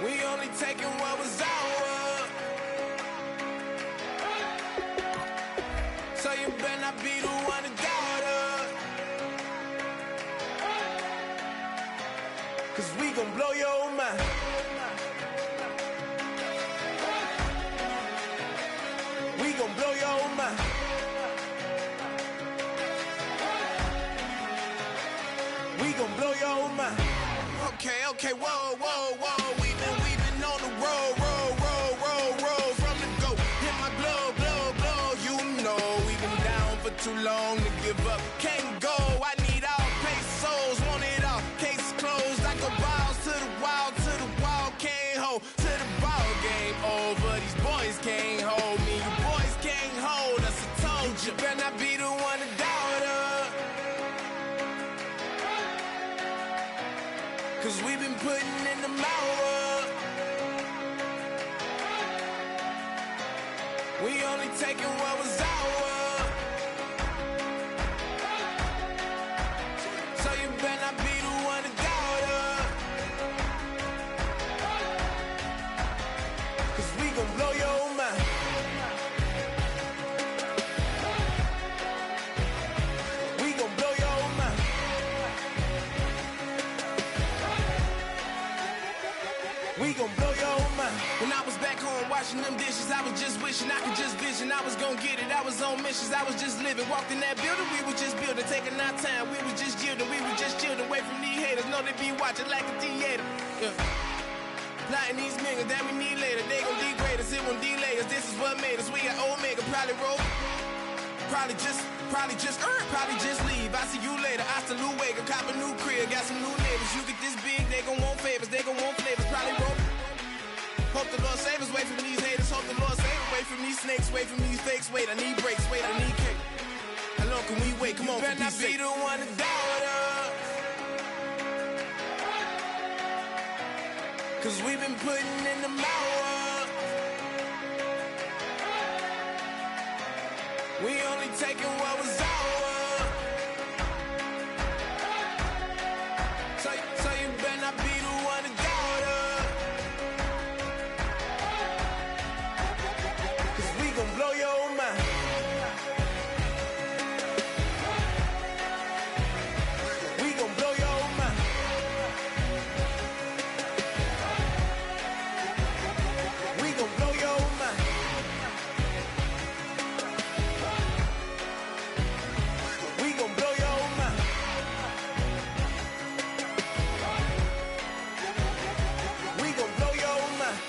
We only taking what was ours. So you better not be the one to doubt us. 'Cause we gon' blow your mind. We gon' blow your mind. We gon' blow your mind. Okay, whoa. We've been on the road from the go. Hit my blow. You know we've been down for too long to give up. Can't go. I need all pesos, want it all. Case closed. I go balls to the wall, can't hold. To the ball game over. These boys can't hold me. You boys can't hold us. I told you. You better not be the one to doubt us. 'Cause we've been putting in the hours. We only taking what was ours. So you better not be the one to doubt us. 'Cause we gon' blow your mind. We gon' blow your mind. We gon' blow your mind. When I was back home washing them dishes, I was just wishing I could just vision. I was gon' get it, I was on missions, I was just living. Walked in that building, we were just building, taking our time. We was just yielding, we were just chilling. Away from these haters, know they be watching like a theater. Yeah. Plotting these niggas that we need later. They gon' degrade us, it won't delay us. This is what made us. We got Omega, probably roll. Probably just leave. I see you later. Hasta Luego, cop a new crib, got some new neighbors. You get this big, they gon' want favors, they gon' want flavors. Probably roll. Hope the Lord save us, wait from these haters. Hope the Lord save us, wait from these snakes, wait from these fakes. Wait, I need breaks, wait, I need cake. How long can we wait? Come on, better not be the one to doubt us. 'Cause we've been putting in the hours. We only taking what was ours. So you better not be the one to doubt us. 'Cause we gon' blow your mind. We gon' blow your mind. We gon' blow your mind. We gon' blow your mind. We gon' blow your mind.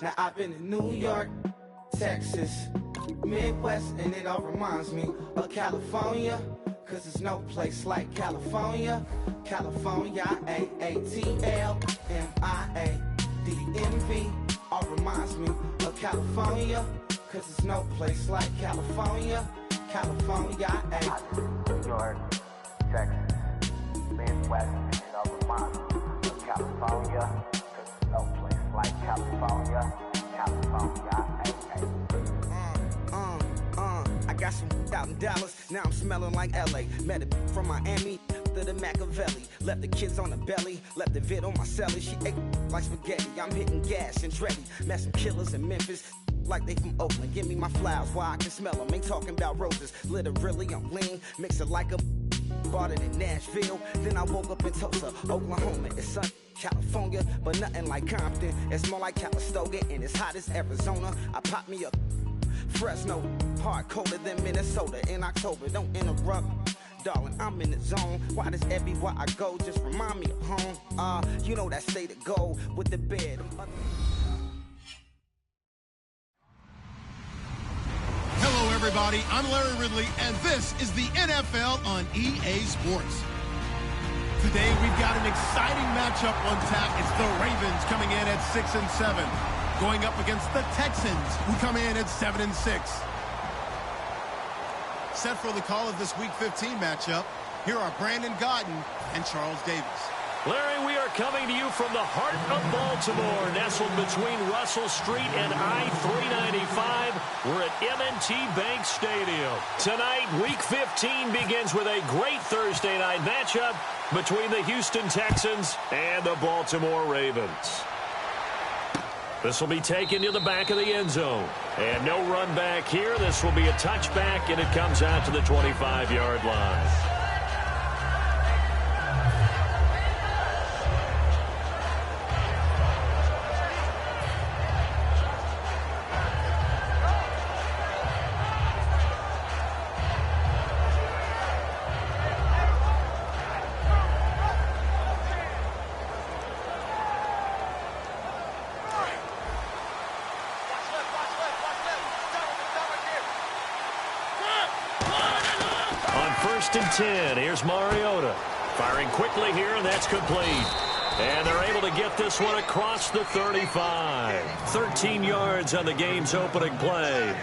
Now I've been in New York, Texas, Midwest, and it all reminds me of California. 'Cause there's no place like California. California, AATLMIADMV. All reminds me of California. 'Cause there's no place like California. California, New York, Texas, Midwest, and it all reminds me of California. 'Cause there's no place like California. California, I got some out in Dallas, now I'm smelling like LA. Met a from Miami to the Machiavelli. Left the kids on the belly, left the vid on my celly. She ate like spaghetti, I'm hitting gas and Dreddy. Met some killers in Memphis, like they from Oakland. Give me my flowers while I can smell them. Ain't talking about roses, literally I'm lean. Mix it like a bought it in Nashville. Then I woke up in Tulsa, Oklahoma. It's sunny, California, but nothing like Compton. It's more like Calistoga, and it's hot as Arizona. I pop me up Fresno, hard colder than Minnesota in October. Don't interrupt, darling, I'm in the zone. Why does everywhere I go just remind me of home? You know that state of gold with the bed. Hello, everybody. I'm Larry Ridley, and this is the NFL on EA Sports. Today, we've got an exciting matchup on tap. It's the Ravens coming in at 6-7, going up against the Texans, who come in at 7-6. Set for the call of this Week 15 matchup, here are Brandon Gaudin and Charles Davis. Larry, we are coming to you from the heart of Baltimore, nestled between Russell Street and I-395. We're at M&T Bank Stadium. Tonight, Week 15 begins with a great Thursday night matchup between the Houston Texans and the Baltimore Ravens. This will be taken to the back of the end zone. And no run back here. This will be a touchback, and it comes out to the 25-yard line. First and 10. Here's Mariota. Firing quickly here, and that's complete. And they're able to get this one across the 35. 13 yards on the game's opening play.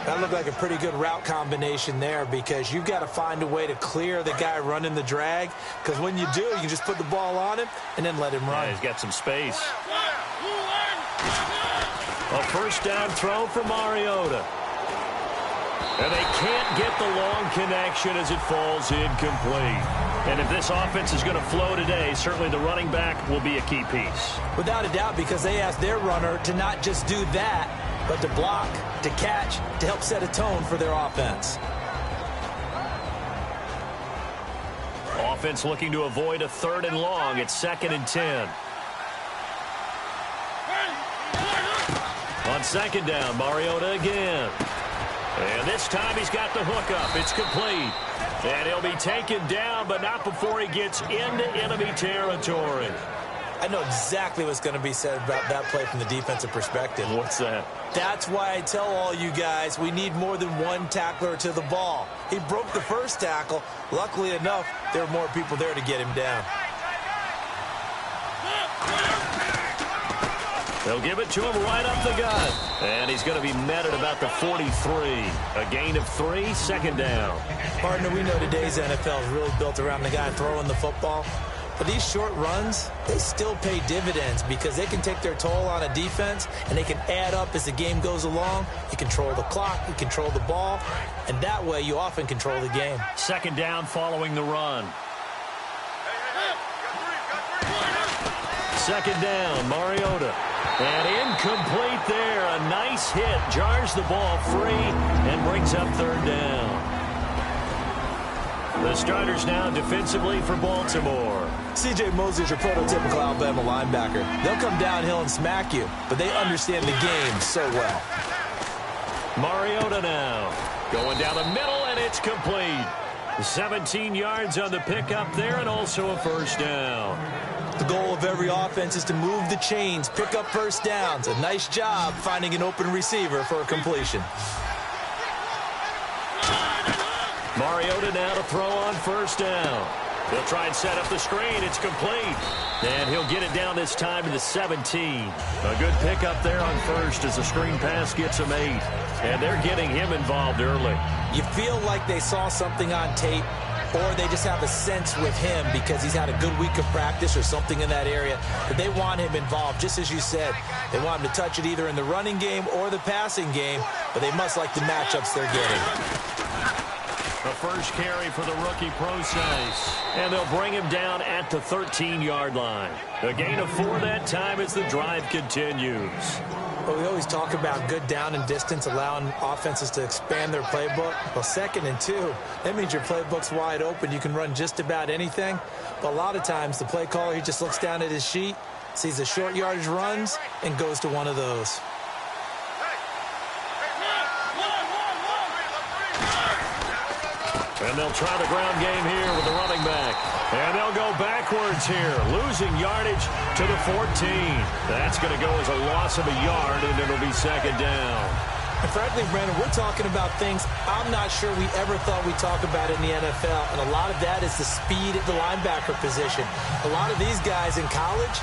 That looked like a pretty good route combination there, because you've got to find a way to clear the guy running the drag, because when you do, you can just put the ball on him and then let him run. Yeah, he's got some space. A first down throw for Mariota. And they can't get the long connection as it falls incomplete. And if this offense is going to flow today, certainly the running back will be a key piece. Without a doubt, because they asked their runner to not just do that, but to block, to catch, to help set a tone for their offense. Offense looking to avoid a 3rd and long. It's 2nd and 10. On 2nd down, Mariota again. And this time he's got the hook up. It's complete. And he'll be taken down, but not before he gets into enemy territory. I know exactly what's going to be said about that play from the defensive perspective. What's that? That's why I tell all you guys we need more than one tackler to the ball. He broke the first tackle. Luckily enough, there were more people there to get him down. They'll give it to him right up the gut. And he's going to be met at about the 43. A gain of 3, 2nd down. Partner, we know today's NFL is really built around the guy throwing the football. But these short runs, they still pay dividends, because they can take their toll on a defense, and they can add up as the game goes along. You control the clock, you control the ball, and that way you often control the game. 2nd down following the run. 2nd down, Mariota. And incomplete there. A nice hit. Jars the ball free and brings up 3rd down. The starters now defensively for Baltimore. C.J. Mosley's your prototypical Alabama linebacker. They'll come downhill and smack you, but they understand the game so well. Mariota now. Going down the middle, and it's complete. 17 yards on the pickup there, and also a 1st down. The goal of every offense is to move the chains, pick up 1st downs. A nice job finding an open receiver for a completion. Mariota now to throw on 1st down. He'll try and set up the screen. It's complete. And he'll get it down this time to the 17. A good pickup there on 1st as the screen pass gets him 8. And they're getting him involved early. You feel like they saw something on tape, or they just have a sense with him because he's had a good week of practice or something in that area, but they want him involved, just as you said. They want him to touch it either in the running game or the passing game, but they must like the matchups they're getting. The first carry for the rookie Process. And they'll bring him down at the 13-yard line. A gain of 4 that time as the drive continues. Well, we always talk about good down and distance, allowing offenses to expand their playbook. Well, 2nd and 2, that means your playbook's wide open. You can run just about anything. But a lot of times, the play caller, he just looks down at his sheet, sees the short yardage runs, and goes to one of those. And they'll try the ground game here with the running back. And they'll go backwards here, losing yardage to the 14. That's going to go as a loss of a yard, and it'll be 2nd down. And frankly, Brandon, we're talking about things I'm not sure we ever thought we'd talk about in the NFL. And a lot of that is the speed at the linebacker position. A lot of these guys in college,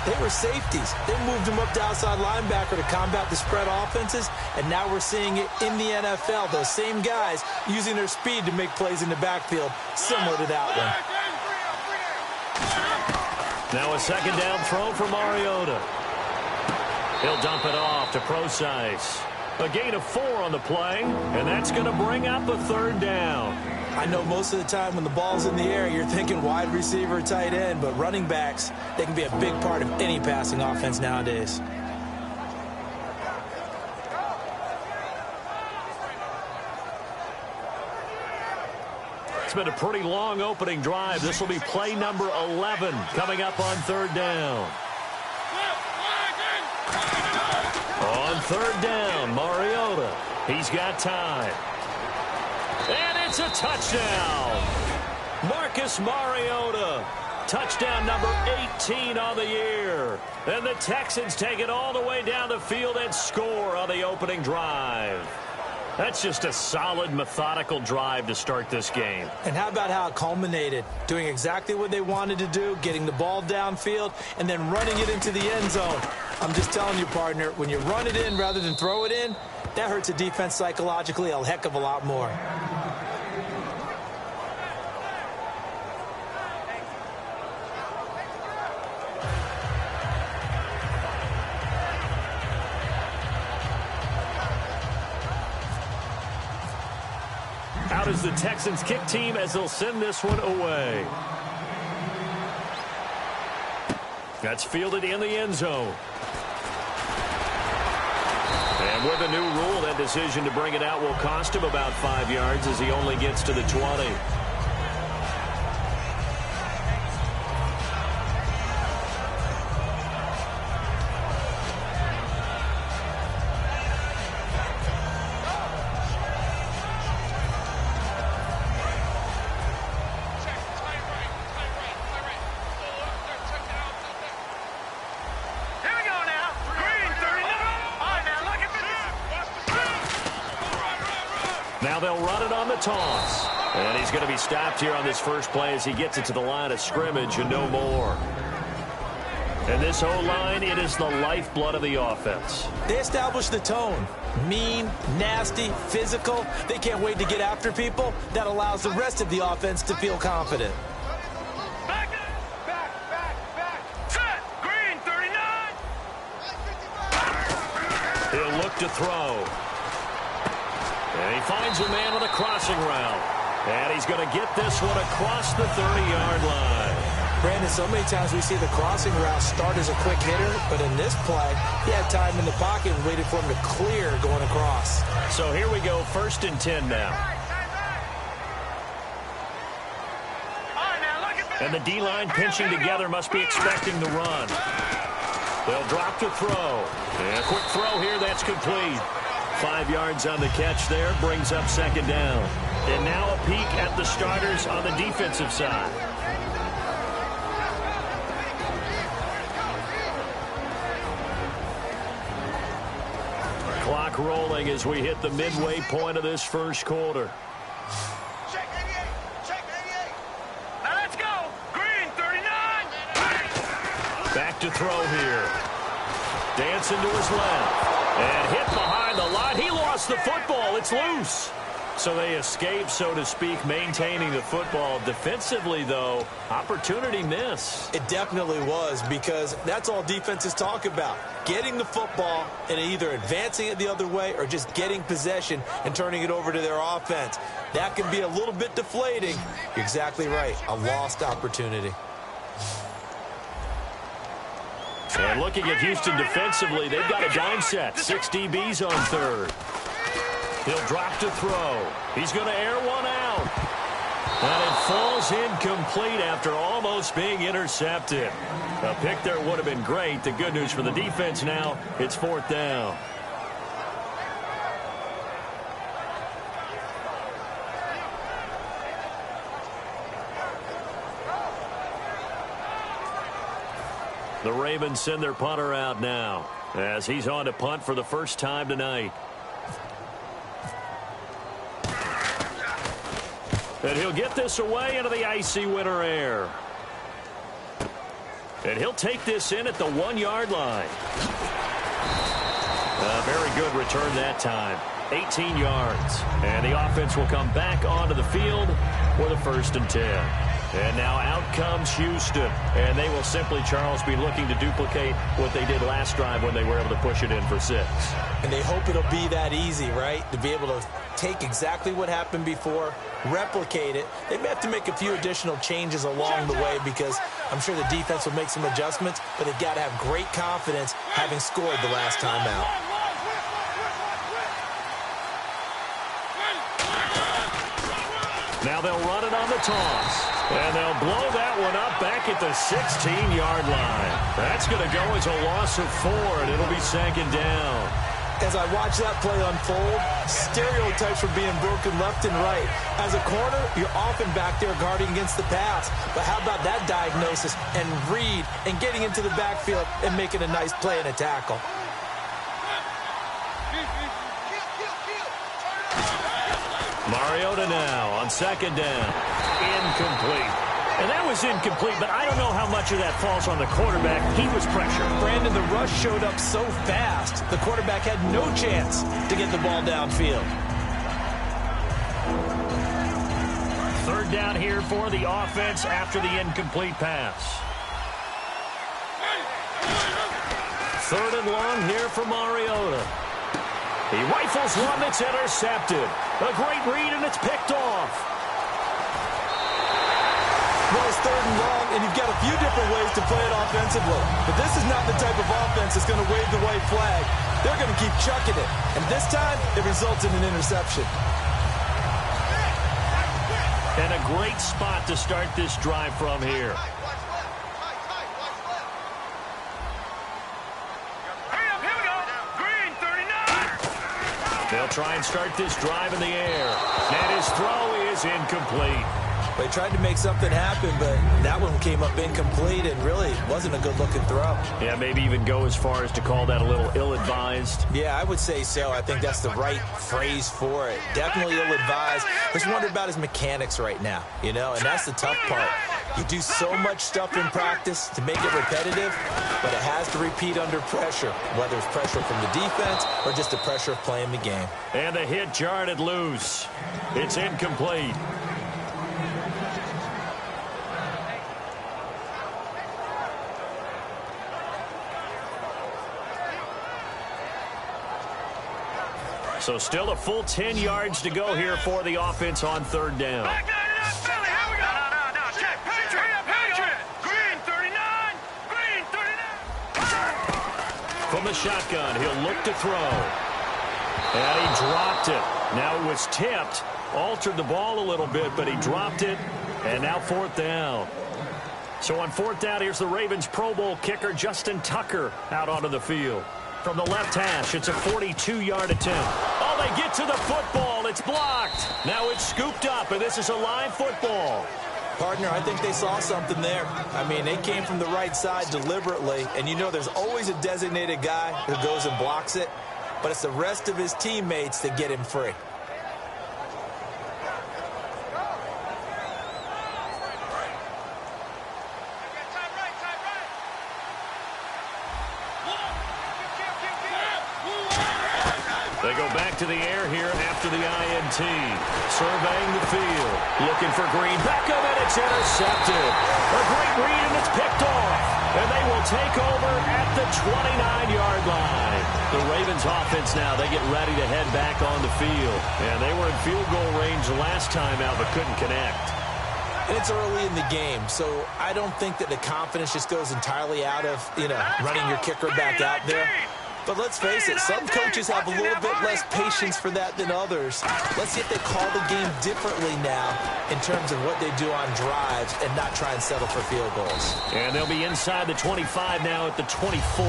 they were safeties. They moved them up to outside linebacker to combat the spread offenses, and now we're seeing it in the NFL. Those same guys using their speed to make plays in the backfield, similar to that one. Now a second down throw for Mariota. He'll dump it off to Procise. A gain of 4 on the play, and that's going to bring up a third down. I know most of the time when the ball's in the air, you're thinking wide receiver, tight end, but running backs, they can be a big part of any passing offense nowadays. It's been a pretty long opening drive. This will be play number 11 coming up on third down. On third down, Mariota. He's got time. And it's a touchdown. Marcus Mariota. Touchdown number 18 on the year. And the Texans take it all the way down the field and score on the opening drive. That's just a solid, methodical drive to start this game. And how about how it culminated? Doing exactly what they wanted to do, getting the ball downfield, and then running it into the end zone. I'm just telling you, partner, when you run it in rather than throw it in, that hurts a defense psychologically a heck of a lot more. Out is the Texans kick team as they'll send this one away. That's fielded in the end zone. And with a new rule, that decision to bring it out will cost him about 5 yards as he only gets to the 20. Now they'll run it on the toss. And he's going to be stopped here on this first play as he gets it to the line of scrimmage and no more. And this O-line, it is the lifeblood of the offense. They establish the tone. Mean, nasty, physical. They can't wait to get after people. That allows the rest of the offense to feel confident. Back. Set. Green, 39. He'll look to throw. And he finds a man on a crossing route. And he's going to get this one across the 30-yard line. Brandon, so many times we see the crossing route start as a quick hitter, but in this play, he had time in the pocket and waited for him to clear going across. So here we go, 1st and 10 now. And the D-line pinching together must be expecting the run. They'll drop to throw. And a quick throw here, that's complete. 5 yards on the catch there, brings up second down. And now a peek at the starters on the defensive side. Clock rolling as we hit the midway point of this first quarter. Check 88. Now let's go. Green, 39. Back to throw here. Dancing to his left. And hit behind the line. He lost the football. It's loose. So they escape, so to speak, maintaining the football. Defensively, though, opportunity miss. It definitely was, because that's all defenses talk about. Getting the football and either advancing it the other way or just getting possession and turning it over to their offense. That can be a little bit deflating. You're exactly right. A lost opportunity. And looking at Houston defensively, they've got a dime set. 6 DBs on third. He'll drop to throw. He's going to air one out. And it falls incomplete after almost being intercepted. A pick there would have been great. The good news for the defense now, it's 4th down. The Ravens send their punter out now as he's on to punt for the first time tonight. And he'll get this away into the icy winter air. And he'll take this in at the 1-yard line. A very good return that time. 18 yards. And the offense will come back onto the field for the 1st and 10. And now out comes Houston. And they will simply, Charles, be looking to duplicate what they did last drive when they were able to push it in for 6. And they hope it'll be that easy, right? To be able to take exactly what happened before, replicate it. They may have to make a few additional changes along the way because I'm sure the defense will make some adjustments, but they've got to have great confidence having scored the last time out. Now they'll run it on the toss. And they'll blow that one up back at the 16-yard line. That's going to go as a loss of 4, and it'll be 2nd down. As I watch that play unfold, stereotypes are being broken left and right. As a corner, you're often back there guarding against the pass. But how about that diagnosis and read and getting into the backfield and making a nice play and a tackle? Mariota now on 2nd down. Incomplete. And that was incomplete, but I don't know how much of that falls on the quarterback. He was pressured. Brandon, the rush showed up so fast, the quarterback had no chance to get the ball downfield. 3rd down here for the offense after the incomplete pass. 3rd and long here for Mariota. He rifles one that's intercepted. A great read, and it's picked off. Well, it's 3rd and long, and you've got a few different ways to play it offensively. But this is not the type of offense that's going to wave the white flag. They're going to keep chucking it. And this time, it results in an interception. And a great spot to start this drive from here. They'll try and start this drive in the air. And his throw is incomplete. They tried to make something happen, but that one came up incomplete and really wasn't a good-looking throw. Yeah, maybe even go as far as to call that a little ill-advised. Yeah, I would say so. I think that's the right phrase for it. Definitely ill-advised. Just wonder about his mechanics right now, you know, and that's the tough part. You do so much stuff in practice to make it repetitive, but it has to repeat under pressure, whether it's pressure from the defense or just the pressure of playing the game. And the hit jarred it loose. It's incomplete. So still a full 10 yards to go here for the offense on 3rd down. From the shotgun, he'll look to throw. And he dropped it. Now it was tipped. Altered the ball a little bit, but he dropped it. And now 4th down. So on 4th down, here's the Ravens Pro Bowl kicker, Justin Tucker, out onto the field. From the left hash, it's a 42-yard attempt. Oh, they get to the football. It's blocked. Now it's scooped up, and this is a live football. Partner, I think they saw something there. I mean, they came from the right side deliberately, and you know there's always a designated guy who goes and blocks it, but it's the rest of his teammates that get him free. They go back to the air here after the INT. Surveying the field. Looking for Green. Beckham, and it's intercepted. A great read, and it's picked off. And they will take over at the 29-yard line. The Ravens offense now, they get ready to head back on the field. And they were in field goal range the last time out, but couldn't connect. And it's early in the game, so I don't think that the confidence just goes entirely out of, running your kicker back out there. But let's face it, some coaches have a little bit less patience for that than others. Let's see if they call the game differently now in terms of what they do on drives and not try and settle for field goals. And they'll be inside the 25 now at the 24.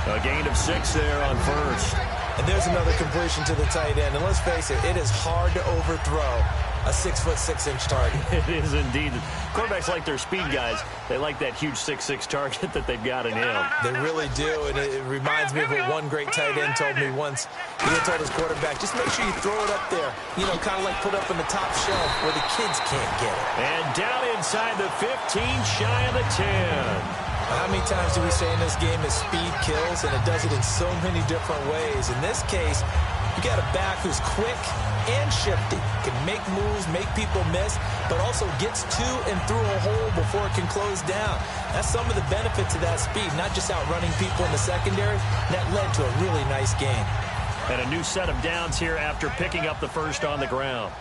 A gain of 6 there on 1st. And there's another completion to the tight end. And let's face it, it is hard to overthrow a 6'6" target. It is indeed. Quarterbacks like their speed guys. They like that huge 6'6" target that they've got in him. They really do, and it reminds me of what one great tight end told me once. He had told his quarterback, just make sure you throw it up there, kind of like put up on the top shelf where the kids can't get it. And down inside the 15, shy of the 10. How many times do we say in this game that speed kills, and it does it in so many different ways? In this case, you got a back who's quick and shifty, can make moves, make people miss, but also gets to and through a hole before it can close down. That's some of the benefits of that speed, not just outrunning people in the secondary. That led to a really nice game. And a new set of downs here after picking up the first on the ground.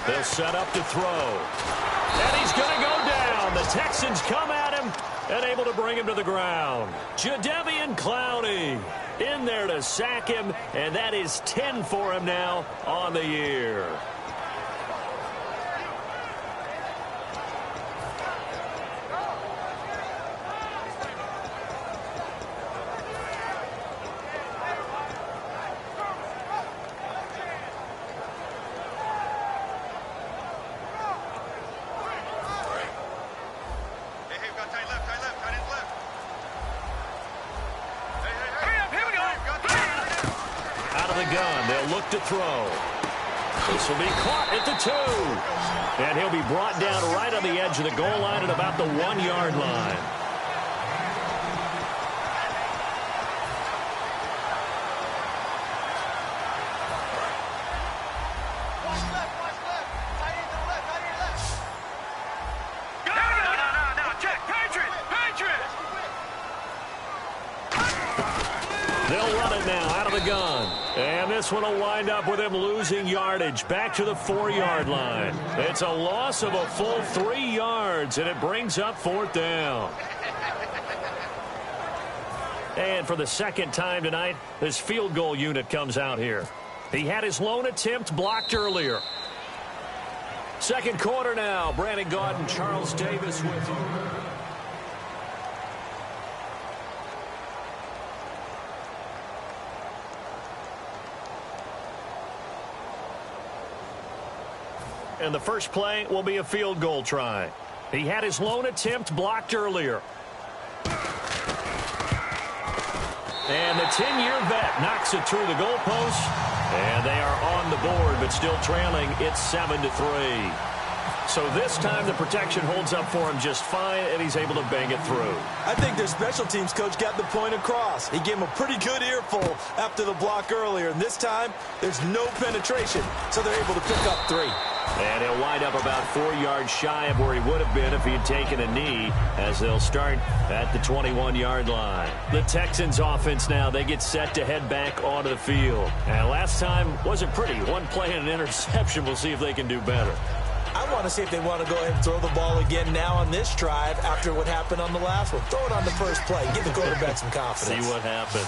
They'll set up to throw. And he's going to go down. The Texans come at him and able to bring him to the ground. Jadeveon Clowney in there to sack him, and that is 10 for him now on the year. To throw. This will be caught at the 2. And he'll be brought down right on the edge of the goal line at about the 1-yard line. They'll run it now out of the gun. And this one will wind up with him losing yardage back to the 4-yard line. It's a loss of a full 3 yards, and it brings up 4th down. And for the second time tonight, this field goal unit comes out here. He had his lone attempt blocked earlier. Second quarter now. Brandon Gaudin and Charles Davis with you. And the first play will be a field goal try. He had his lone attempt blocked earlier. And the 10-year vet knocks it through the goalpost. And they are on the board, but still trailing. It's 7-3. So this time the protection holds up for him just fine, and he's able to bang it through. I think their special teams coach got the point across. He gave him a pretty good earful after the block earlier. And this time, there's no penetration, so they're able to pick up 3. And he'll wind up about 4 yards shy of where he would have been if he had taken a knee, as they'll start at the 21-yard line. The Texans offense now, they get set to head back onto the field. And last time wasn't pretty. One play and an interception. We'll see if they can do better. I want to see if they want to go ahead and throw the ball again now on this drive after what happened on the last one. Throw it on the first play. Give the quarterback some confidence. See what happens.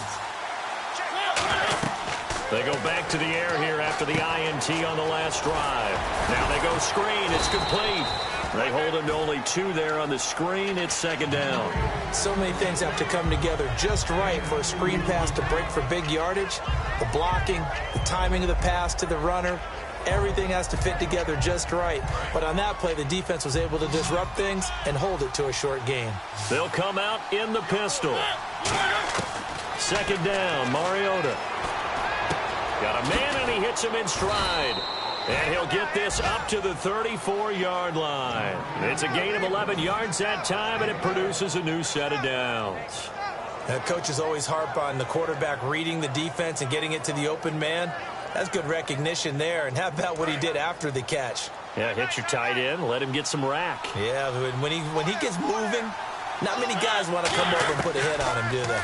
They go back to the air here after the INT on the last drive. Now they go screen. It's complete. They hold him to only 2 there on the screen. It's second down. So many things have to come together just right for a screen pass to break for big yardage. The blocking, the timing of the pass to the runner. Everything has to fit together just right. But on that play, the defense was able to disrupt things and hold it to a short gain. They'll come out in the pistol. Second down, Mariota. Got a man, and he hits him in stride. And he'll get this up to the 34-yard line. It's a gain of 11 yards that time, and it produces a new set of downs. Coaches always harp on the quarterback reading the defense and getting it to the open man. That's good recognition there. And how about what he did after the catch? Yeah, hit your tight end, let him get some rack. Yeah, when he gets moving, not many guys want to come over and put a hit on him, do they?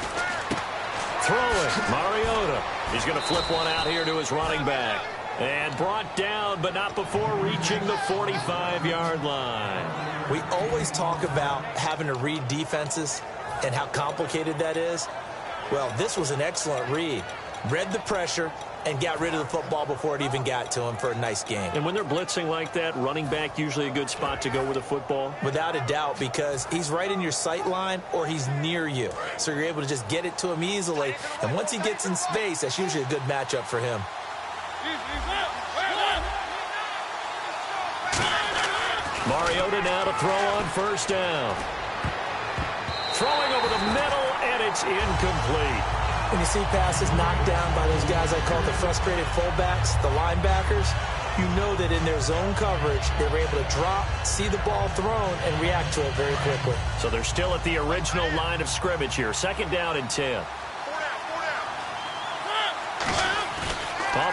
Throwing, Mariota. He's going to flip one out here to his running back. And brought down, but not before reaching the 45-yard line. We always talk about having to read defenses and how complicated that is. Well, this was an excellent read. Read the pressure and got rid of the football before it even got to him for a nice game. And when they're blitzing like that, running back usually a good spot to go with the football? Without a doubt, because he's right in your sight line or he's near you. So you're able to just get it to him easily. And once he gets in space, that's usually a good matchup for him. Mariota now to throw on first down. Throwing over the middle, and it's incomplete. When you see passes knocked down by those guys I call the frustrated fullbacks, the linebackers, you know that in their zone coverage, they were able to drop, see the ball thrown, and react to it very quickly. So they're still at the original line of scrimmage here. Second down and 10.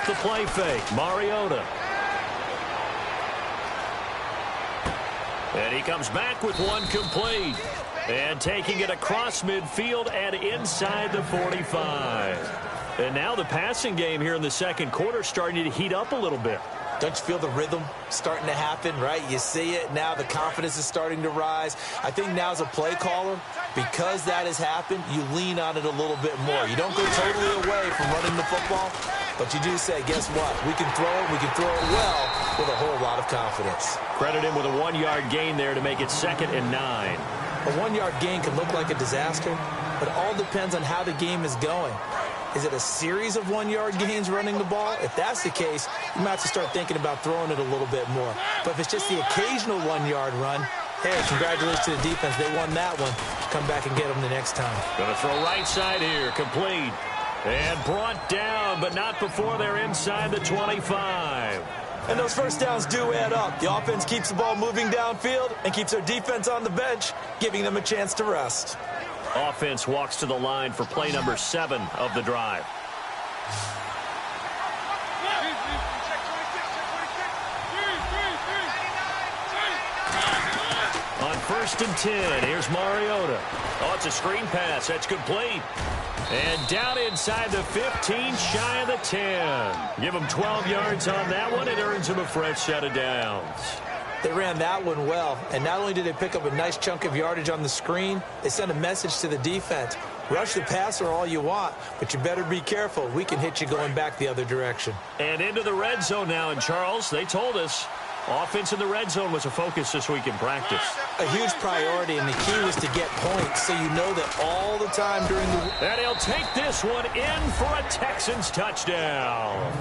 the play fake. Mariota. And he comes back with one complete. And taking it across midfield and inside the 45. And now the passing game here in the second quarter starting to heat up a little bit. Don't you feel the rhythm starting to happen, right? You see it now. The confidence is starting to rise. I think now as a play caller, because that has happened, you lean on it a little bit more. You don't go totally away from running the football, but you do say, guess what? We can throw it. We can throw it well with a whole lot of confidence. Credit him with a 1-yard gain there to make it 2nd and 9. A 1-yard gain can look like a disaster, but it all depends on how the game is going. Is it a series of 1-yard gains running the ball? If that's the case, you might have to start thinking about throwing it a little bit more. But if it's just the occasional 1-yard run, hey, congratulations to the defense. They won that one. Come back and get them the next time. Going to throw right side here, complete. And brought down, but not before they're inside the 25. And those first downs do add up. The offense keeps the ball moving downfield and keeps their defense on the bench, giving them a chance to rest. Offense walks to the line for play number 7 of the drive. On 1st and 10, here's Mariota. Oh, it's a screen pass. That's complete. And down inside the 15, shy of the 10. Give him 12 yards on that one. It earns him a fresh set of downs. They ran that one well, and not only did they pick up a nice chunk of yardage on the screen, they sent a message to the defense. Rush the passer all you want, but you better be careful. We can hit you going back the other direction. And into the red zone now, and Charles, they told us offense in the red zone was a focus this week in practice. A huge priority, and the key was to get points so you know that all the time during the... And he'll take this one in for a Texans touchdown.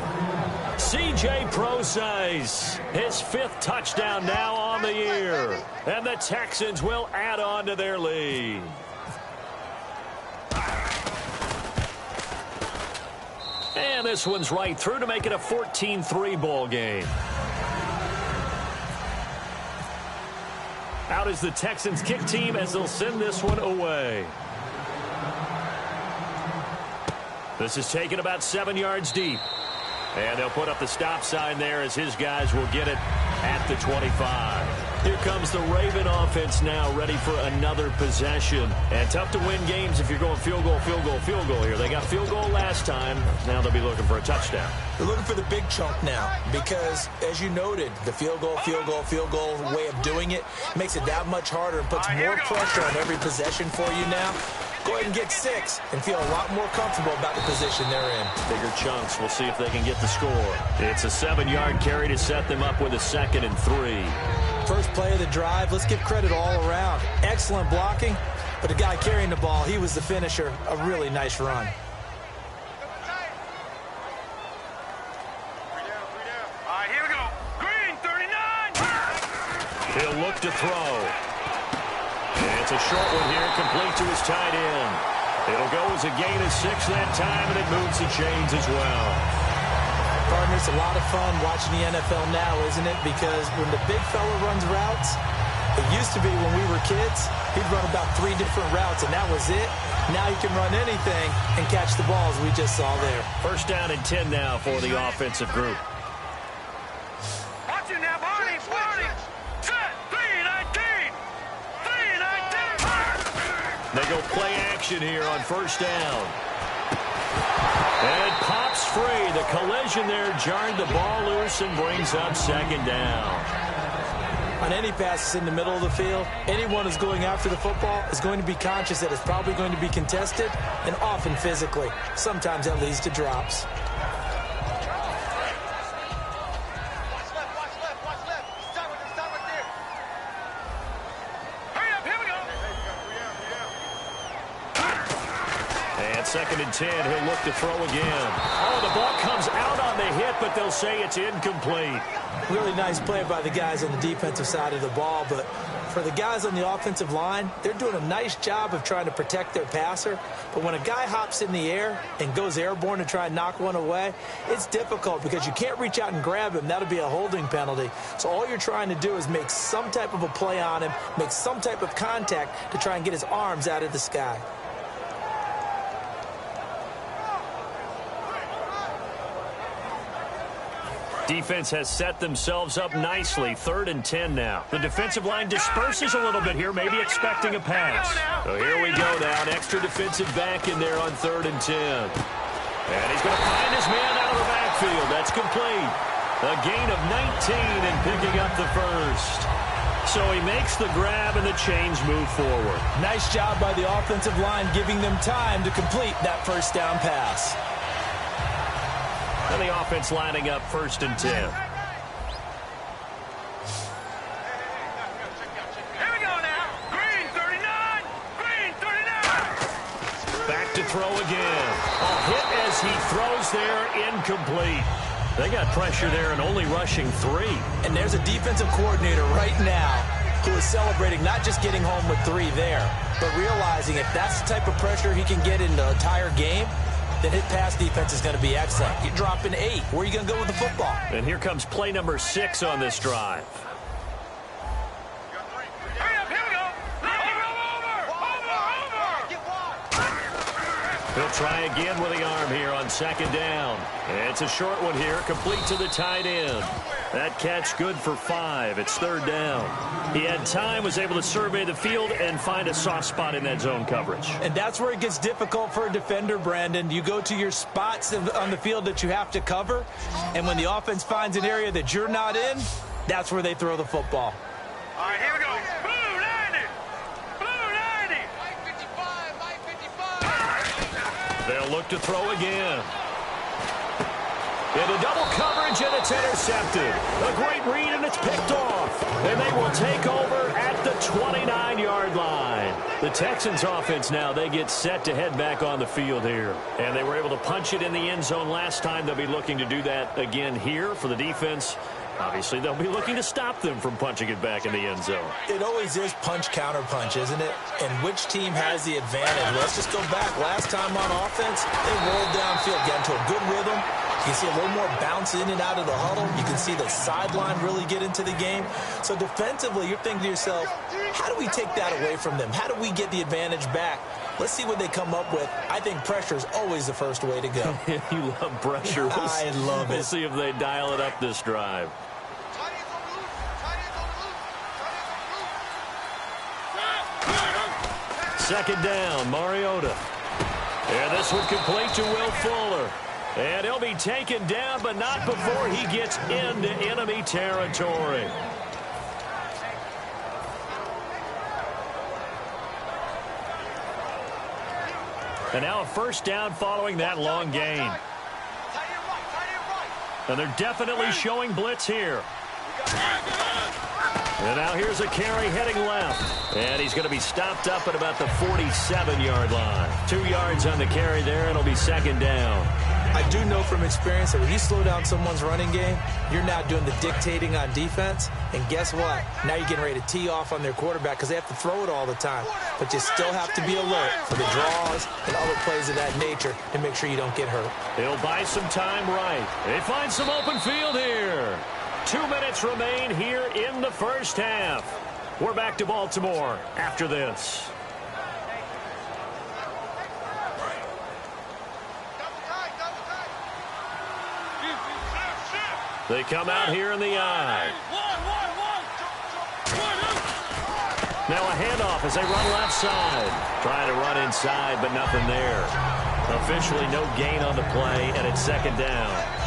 C.J. Prosise, his 5th touchdown now on the year. And the Texans will add on to their lead. And this one's right through to make it a 14-3 ball game. Out is the Texans kick team as they'll send this one away. This is taken about 7 yards deep. And they'll put up the stop sign there as his guys will get it at the 25. Here comes the Raven offense now, ready for another possession. And tough to win games if you're going field goal, field goal, field goal here. They got field goal last time. Now they'll be looking for a touchdown. They're looking for the big chunk now because, as you noted, the field goal way of doing it makes it that much harder and puts more pressure on every possession for you now. Go ahead and get 6 and feel a lot more comfortable about the position they're in. Bigger chunks. We'll see if they can get the score. It's a 7-yard carry to set them up with a 2nd and 3. First play of the drive. Let's give credit all around. Excellent blocking, but the guy carrying the ball, he was the finisher. A really nice run. All right, here we go. Green, 39. He'll look to throw. It's a short one here, complete to his tight end. It'll go as a gain of 6 that time, and it moves the chains as well. Partner, it's a lot of fun watching the NFL now, isn't it? Because when the big fella runs routes, it used to be when we were kids, he'd run about 3 different routes, and that was it. Now he can run anything and catch the balls we just saw there. 1st down and 10 now for the offensive group. Watch it now, Barney. Set, 3-19. They go play action here on 1st down. And it pops free. The collision there jarred the ball loose and brings up 2nd down. On any passes in the middle of the field, anyone who's going after the football is going to be conscious that it's probably going to be contested and often physically. Sometimes that leads to drops. And 2nd and 10, he'll look to throw again. Oh, the ball comes out on the hit, but they'll say it's incomplete. Really nice play by the guys on the defensive side of the ball, but for the guys on the offensive line, they're doing a nice job of trying to protect their passer. But when a guy hops in the air and goes airborne to try and knock one away, it's difficult because you can't reach out and grab him. That'll be a holding penalty. So all you're trying to do is make some type of a play on him, make some type of contact to try and get his arms out of the sky. Defense has set themselves up nicely. 3rd and 10 now. The defensive line disperses a little bit here, maybe expecting a pass. So here we go now. An extra defensive back in there on 3rd and 10. And he's going to find his man out of the backfield. That's complete. A gain of 19 and picking up the first. So he makes the grab and the chains move forward. Nice job by the offensive line giving them time to complete that first down pass. And the offense lining up 1st and 10. Here we go now. Green 39. Green 39. Back to throw again. A hit as he throws there, incomplete. They got pressure there and only rushing 3. And there's a defensive coordinator right now who is celebrating not just getting home with 3 there, but realizing if that's the type of pressure he can get in the entire game, then his pass defense is going to be excellent. You're dropping 8. Where are you going to go with the football? And here comes play number 6 on this drive. He'll try again with the arm here on 2nd down. It's a short one here, complete to the tight end. That catch good for 5. It's 3rd down. He had time, was able to survey the field and find a soft spot in that zone coverage. And that's where it gets difficult for a defender, Brandon. You go to your spots on the field that you have to cover, and when the offense finds an area that you're not in, that's where they throw the football. All right, here we go. Blue 90. Blue 90. They'll look to throw again. Into double coverage, and it's intercepted. A great read, and it's picked off. And they will take over at the 29-yard line. The Texans offense now, they get set to head back on the field here. And they were able to punch it in the end zone last time. They'll be looking to do that again here for the defense. Obviously, they'll be looking to stop them from punching it back in the end zone. It always is punch-counter-punch, isn't it? And which team has the advantage? Let's just go back. Last time on offense, they rolled downfield, got into a good rhythm. You can see a little more bounce in and out of the huddle. You can see the sideline really get into the game. So defensively, you're thinking to yourself, how do we take that away from them? How do we get the advantage back? Let's see what they come up with. I think pressure is always the first way to go. You love pressure. I love it. We'll see if they dial it up this drive. Second down, Mariota. And this one complete to Will Fuller. And he'll be taken down, but not before he gets into enemy territory. And now a first down following that long gain. And they're definitely showing blitz here. And now here's a carry heading left. And he's going to be stopped up at about the 47-yard line. 2 yards on the carry there, and it'll be 2nd down. I do know from experience that when you slow down someone's running game, you're now doing the dictating on defense. And guess what? Now you're getting ready to tee off on their quarterback because they have to throw it all the time. But you still have to be alert for the draws and other plays of that nature to make sure you don't get hurt. He'll buy some time right. They find some open field here. 2 minutes remain here in the first half. We're back to Baltimore after this. They come out here in the eye. Now a handoff as they run left side. Trying to run inside, but nothing there. Officially no gain on the play, and it's 2nd down.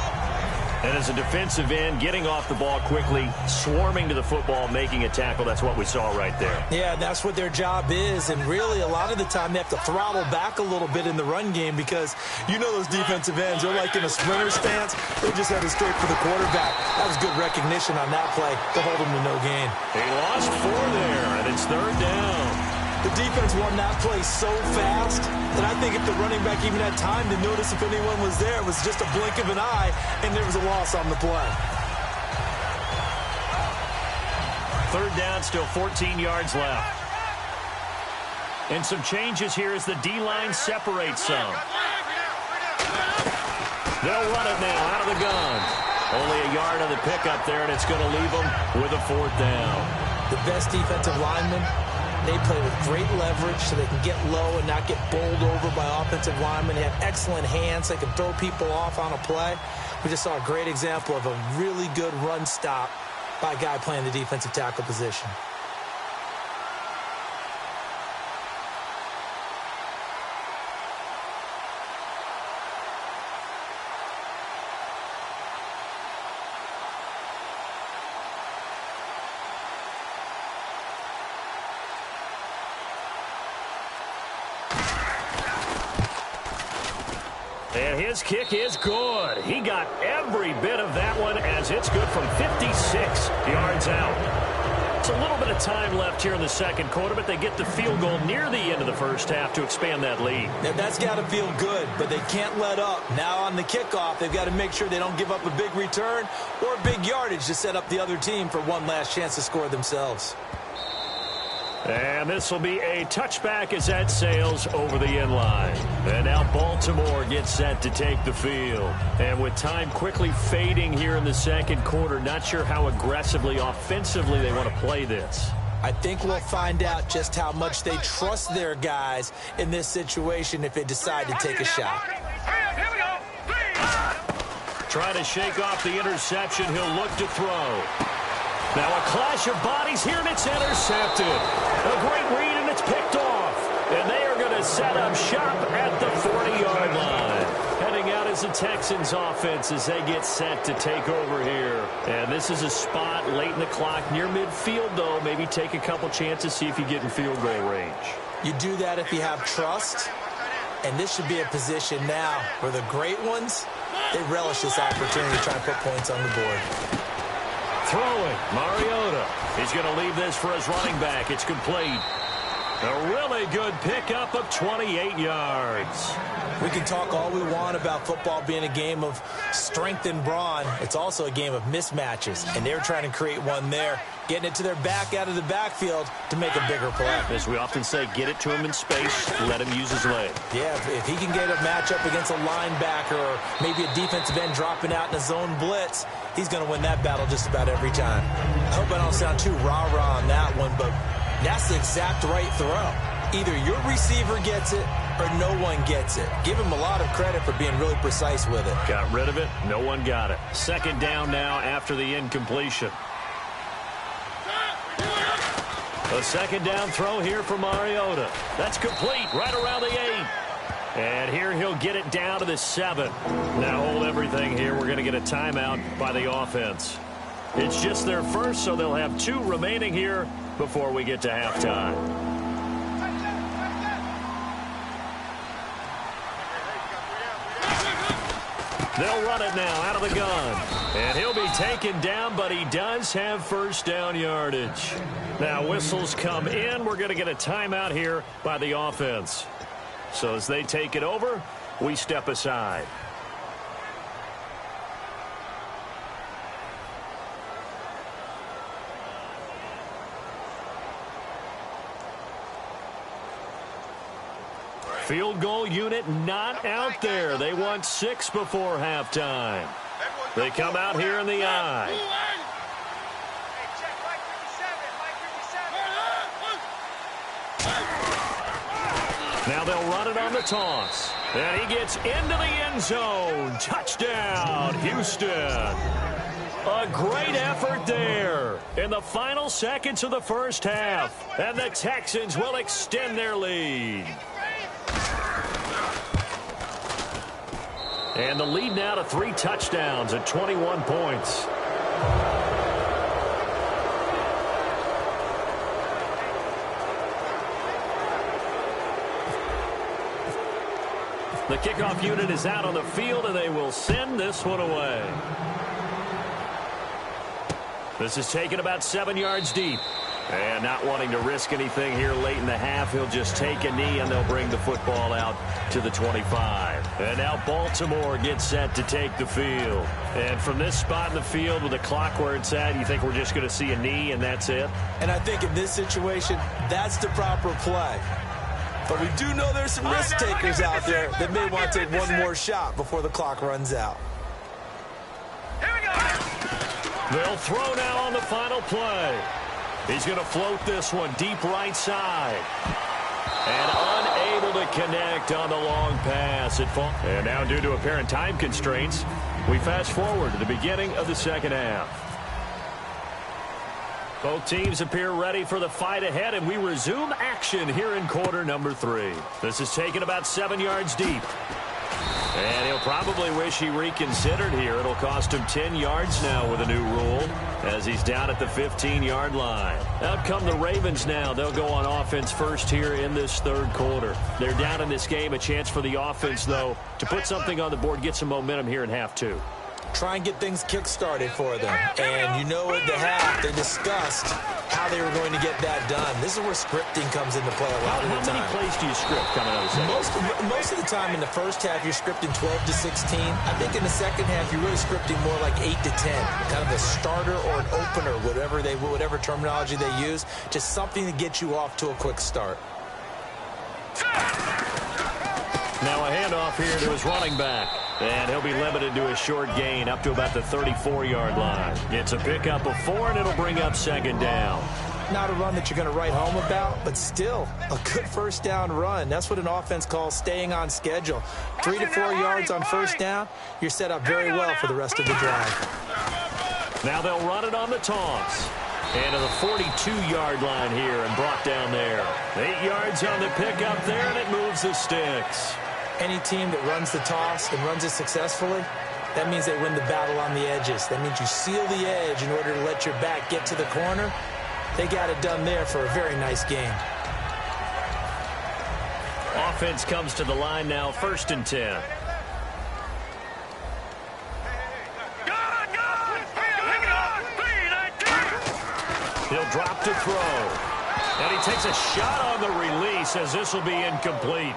And as a defensive end, getting off the ball quickly, swarming to the football, making a tackle, that's what we saw right there. Yeah, that's what their job is. And really, a lot of the time, they have to throttle back a little bit in the run game because you know those defensive ends, they're like in a sprinter stance. They just headed straight for the quarterback. That was good recognition on that play to hold them to no gain. He lost 4 there, and it's 3rd down. The defense won that play so fast that I think if the running back even had time to notice if anyone was there, it was just a blink of an eye, and there was a loss on the play. 3rd down, still 14 yards left. And some changes here as the D-line separates some. They'll run it now out of the gun. Only a yard on the pickup there, and it's going to leave them with a 4th down. The best defensive lineman They play with great leverage so they can get low and not get bowled over by offensive linemen. They have excellent hands. They can throw people off on a play. We just saw a great example of a really good run stop by a guy playing the defensive tackle position. And his kick is good. He got every bit of that one as it's good from 56 yards out. It's a little bit of time left here in the second quarter, but they get the field goal near the end of the first half to expand that lead. Now, that's got to feel good, but they can't let up. Now on the kickoff, they've got to make sure they don't give up a big return or big yardage to set up the other team for one last chance to score themselves. And this will be a touchback as that sails over the end line. And now Baltimore gets set to take the field. And with time quickly fading here in the second quarter, not sure how aggressively, offensively they want to play this. I think we'll find out just how much they trust their guys in this situation if they decide to take a shot. Here we go. Trying to shake off the interception. He'll look to throw. Now a clash of bodies here, and it's intercepted. A great read, and it's picked off. And they are going to set up shop at the 40-yard line. Heading out is the Texans offense as they get set to take over here. And this is a spot late in the clock near midfield, though. Maybe take a couple chances, see if you get in field goal range. You do that if you have trust. And this should be a position now where the great ones, they relish this opportunity to try and put points on the board. Throwing, Mariota. He's going to leave this for his running back. It's complete. A really good pickup of 28 yards. We can talk all we want about football being a game of strength and brawn. It's also a game of mismatches, and they're trying to create one there, getting it to their back out of the backfield to make a bigger play. As we often say, get it to him in space, let him use his leg. Yeah, if he can get a matchup against a linebacker or maybe a defensive end dropping out in a zone blitz, he's going to win that battle just about every time. I hope I don't sound too rah-rah on that one, but that's the exact right throw. Either your receiver gets it or no one gets it. Give him a lot of credit for being really precise with it. Got rid of it. No one got it. Second down now after the incompletion. A second down throw here for Mariota. That's complete right around the 8. And here he'll get it down to the 7. Now hold everything here. We're going to get a timeout by the offense. It's just their first, so they'll have 2 remaining here before we get to halftime. They'll run it now out of the gun. And he'll be taken down, but he does have first down yardage. Now whistles come in. We're going to get a timeout here by the offense. So as they take it over, we step aside. Field goal unit not out there. They want 6 before halftime. They come out here in the I. Now they'll run it on the toss. And he gets into the end zone. Touchdown, Houston. A great effort there in the final seconds of the first half. And the Texans will extend their lead. And the lead now to 3 touchdowns at 21 points. The kickoff unit is out on the field, and they will send this one away. This is taken about 7 yards deep. And not wanting to risk anything here late in the half, he'll just take a knee, and they'll bring the football out to the 25. And now Baltimore gets set to take the field. And from this spot in the field with the clock where it's at, you think we're just going to see a knee and that's it? And I think in this situation, that's the proper play. But we do know there's some risk takers out there that may want to take one more shot before the clock runs out. Here we go. They'll throw now on the final play. He's going to float this one deep right side. And unable to connect on the long pass. And now due to apparent time constraints, we fast forward to the beginning of the second half. Both teams appear ready for the fight ahead, and we resume action here in quarter number 3. This is taken about 7 yards deep. And he'll probably wish he reconsidered here. It'll cost him 10 yards now with a new rule as he's down at the 15-yard line. Out come the Ravens now. They'll go on offense first here in this third quarter. They're down in this game. A chance for the offense, though, to put something on the board, get some momentum here in half 2. Try and get things kick-started for them. And you know at the half, they discussed how they were going to get that done. This is where scripting comes into play a lot of the time. How many plays do you script coming out of the second? Most of the time in the first half, you're scripting 12 to 16. I think in the second half, you're really scripting more like 8 to 10. Kind of a starter or an opener, whatever terminology they use. Just something to get you off to a quick start. Now a handoff here to his running back. And he'll be limited to a short gain up to about the 34-yard line. It's a pickup of 4, and it'll bring up second down. Not a run that you're going to write home about, but still a good first down run. That's what an offense calls staying on schedule. 3 to 4 yards on first down, you're set up very well for the rest of the drive. Now they'll run it on the toss. And to the 42-yard line here and brought down there. 8 yards on the pickup there, and it moves the sticks. Any team that runs the toss and runs it successfully, that means they win the battle on the edges. That means you seal the edge in order to let your back get to the corner. They got it done there for a very nice game. Offense comes to the line now, 1st and 10. He'll drop to throw. And he takes a shot on the release as this will be incomplete.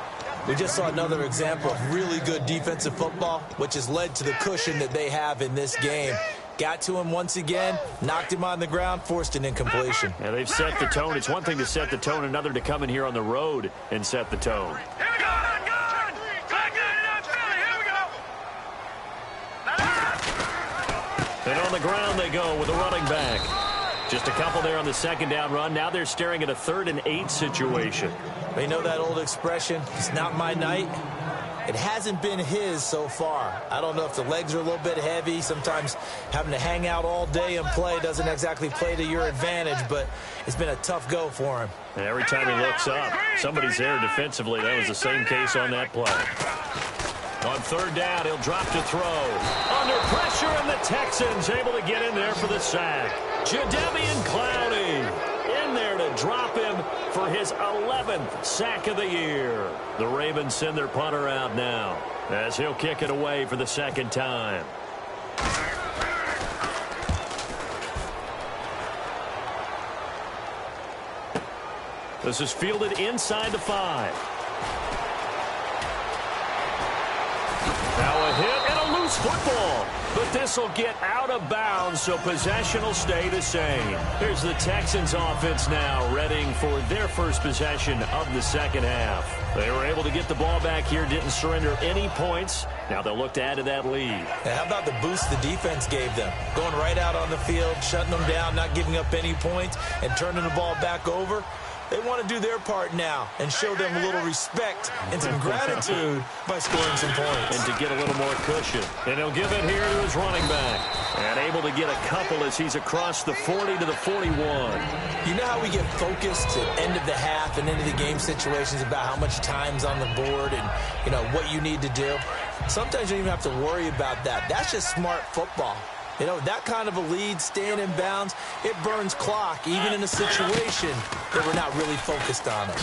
We just saw another example of really good defensive football, which has led to the cushion that they have in this game. Got to him once again, knocked him on the ground, forced an incompletion. Yeah, they've set the tone. It's one thing to set the tone, another to come in here on the road and set the tone. And on the ground they go with the running back. Just a couple there on the second down run. Now they're staring at a 3rd and 8 situation. They know that old expression, it's not my night. It hasn't been his so far. I don't know if the legs are a little bit heavy. Sometimes having to hang out all day and play doesn't exactly play to your advantage, but it's been a tough go for him. And every time he looks up, somebody's there defensively. That was the same case on that play. On 3rd down, he'll drop to throw. Under pressure, and the Texans able to get in there for the sack. Jadeveon Clowney in there to drop him for his 11th sack of the year. The Ravens send their punter out now as he'll kick it away for the second time. This is fielded inside the 5. Now a hit and a loose football. But this will get out of bounds, so possession will stay the same. Here's the Texans offense now, readying for their first possession of the second half. They were able to get the ball back here, didn't surrender any points. Now they'll look to add to that lead. Now, how about the boost the defense gave them? Going right out on the field, shutting them down, not giving up any points, and turning the ball back over. They want to do their part now and show them a little respect and some gratitude by scoring some points. And to get a little more cushion. And he'll give it here to his running back. And able to get a couple as he's across the 40 to the 41. You know how we get focused at end of the half and into the game situations about how much time's on the board and, you know, what you need to do? Sometimes you don't even have to worry about that. That's just smart football. You know, that kind of a lead, staying in bounds, it burns clock, even in a situation that we're not really focused on it.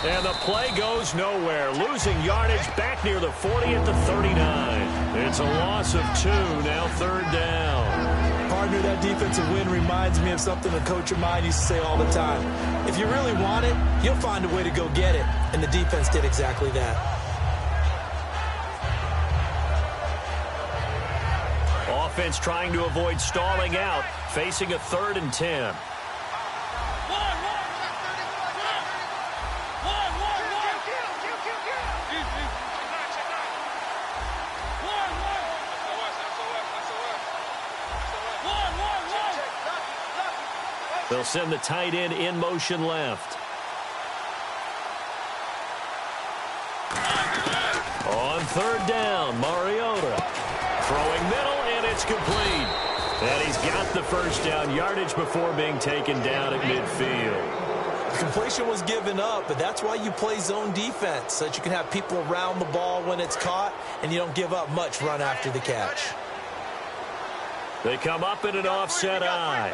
And the play goes nowhere. Losing yardage back near the 40 at the 39. It's a loss of 2, now 3rd down. Partner, that defensive win reminds me of something a coach of mine used to say all the time. If you really want it, you'll find a way to go get it. And the defense did exactly that. Offense trying to avoid stalling out, facing a 3rd and 10. They'll They'll send the tight end in motion left. On third down, Mariota throwing middle, and it's complete. And he's got the first down yardage before being taken down at midfield. The completion was given up, but that's why you play zone defense, so that you can have people around the ball when it's caught, and you don't give up much run after the catch. They come up in an offset eye.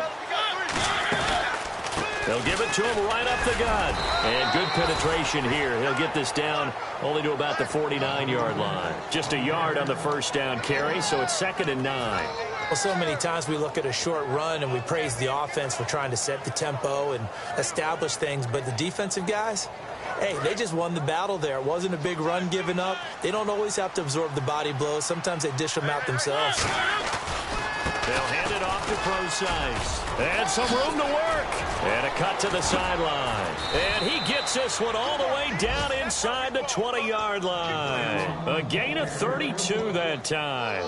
They'll give it to him right up the gut. And good penetration here. He'll get this down only to about the 49-yard line. Just a yard on the first down carry, so it's 2nd and 9. Well, so many times we look at a short run and we praise the offense for trying to set the tempo and establish things, but the defensive guys, hey, they just won the battle there. It wasn't a big run given up. They don't always have to absorb the body blows. Sometimes they dish them out themselves. They'll hand it off to Procise. And some room to work. And a cut to the sideline. And he gets this one all the way down inside the 20-yard line. A gain of 32 that time.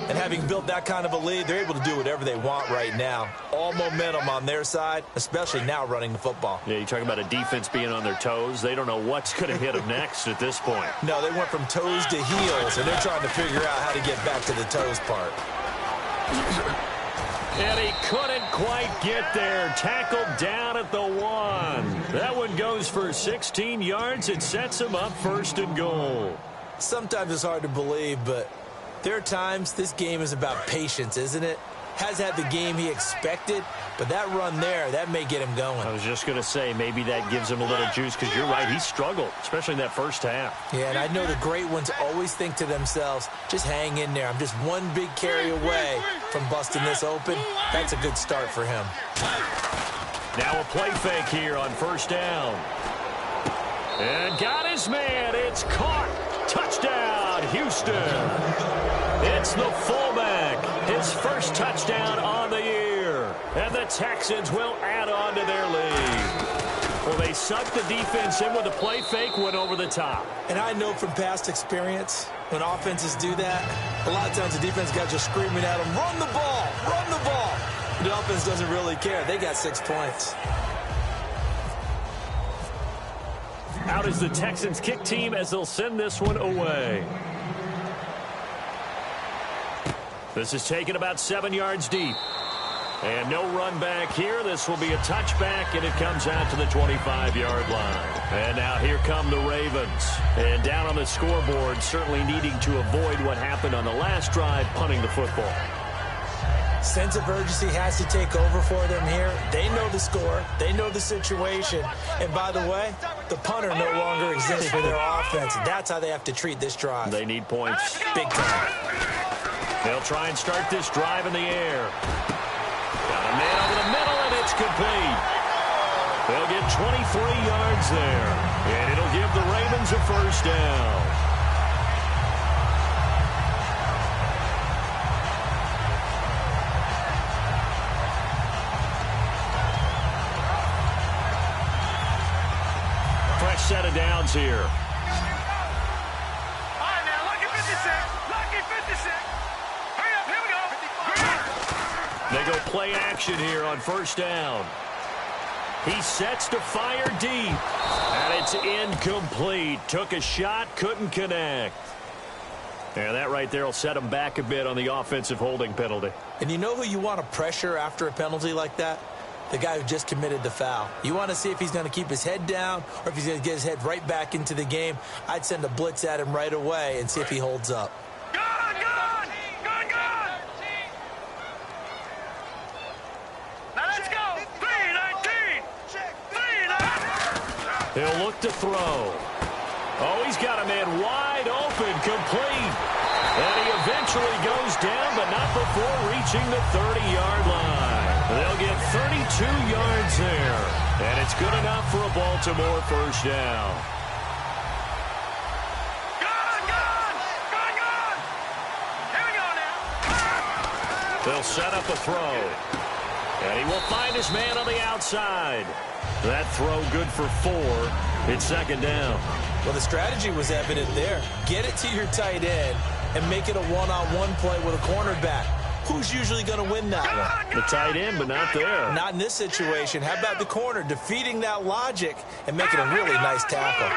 And having built that kind of a lead, they're able to do whatever they want right now. All momentum on their side, especially now running the football. Yeah, you talk about a defense being on their toes. They don't know what's going to hit them next at this point. No, they went from toes to heels, and they're trying to figure out how to get back to the toes part. And he couldn't quite get there. Tackled down at the 1. That one goes for 16 yards. It sets him up 1st and goal. Sometimes it's hard to believe, but there are times this game is about patience, isn't it? Has had the game he expected, but that run there, that may get him going. I was just going to say, maybe that gives him a little juice, because you're right, he struggled, especially in that first half. Yeah, and I know the great ones always think to themselves, just hang in there. I'm just one big carry away from busting this open. That's a good start for him. Now a play fake here on 1st down. And got his man. It's caught. Touchdown, Houston. It's the fullback. His first touchdown on the year. And the Texans will add on to their lead. Well, they sucked the defense in with a play fake, went over the top. And I know from past experience, when offenses do that, a lot of times the defense got just screaming at them, run the ball, run the ball. The offense doesn't really care. They got 6 points. Out is the Texans kick team as they'll send this one away. This is taken about 7 yards deep. And no run back here. This will be a touchback, and it comes out to the 25-yard line. And now here come the Ravens. And down on the scoreboard, certainly needing to avoid what happened on the last drive, punting the football. Sense of urgency has to take over for them here. They know the score. They know the situation. And by the way, the punter no longer exists for their offense. That's how they have to treat this drive. They need points. Big time. They'll try and start this drive in the air. Got a man over the middle, and it's complete. They'll get 23 yards there. And it'll give the Ravens a first down. Fresh set of downs here. All right, now, lucky 56. Lucky 56. Hurry up, here we go. They go play action here on 1st down. He sets to fire deep. And it's incomplete. Took a shot, couldn't connect. And that right there will set him back a bit on the offensive holding penalty. And you know who you want to pressure after a penalty like that? The guy who just committed the foul. You want to see if he's going to keep his head down or if he's going to get his head right back into the game. I'd send a blitz at him right away and see if he holds up. Gone! Now let's go. 3-19. 3-19. He'll look to throw. Oh, he's got a man wide open, complete. And he eventually goes down, but not before reaching the 30-yard line. They'll get 32 yards there. And it's good enough for a Baltimore first down. Gone! Here we go now. They'll set up a throw. And he will find his man on the outside. That throw good for 4. It's 2nd down. Well, the strategy was evident there. Get it to your tight end and make it a one-on-one play with a cornerback. who's usually going to win that one? The tight end, but not there. Not in this situation. How about the corner defeating that logic and making a really nice tackle?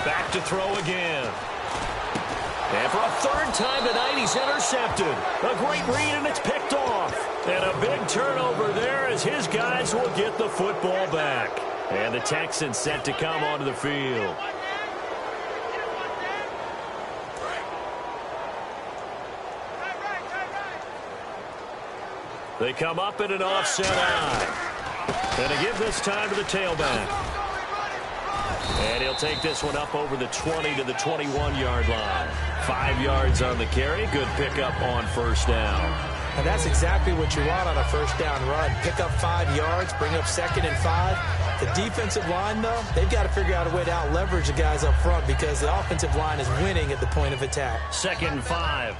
Back to throw again. And for a third time tonight, he's intercepted. A great read, and it's picked off. And a big turnover there as his guys will get the football back. And the Texans set to come onto the field. They come up in an offset eye. And to give this time to the tailback. And he'll take this one up over the 20 to the 21-yard line. 5 yards on the carry. Good pickup on first down. And that's exactly what you want on a first down run. Pick up 5 yards, bring up 2nd and 5. The defensive line, though, they've got to figure out a way to out-leverage the guys up front because the offensive line is winning at the point of attack. 2nd and 5.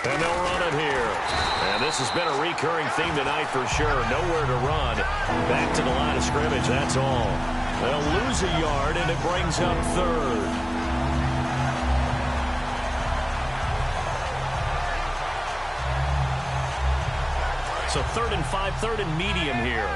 And they'll run it here. And this has been a recurring theme tonight for sure. Nowhere to run. Back to the line of scrimmage, that's all. They'll lose a yard, and it brings up 3rd. So 3rd and 5, 3rd and medium here.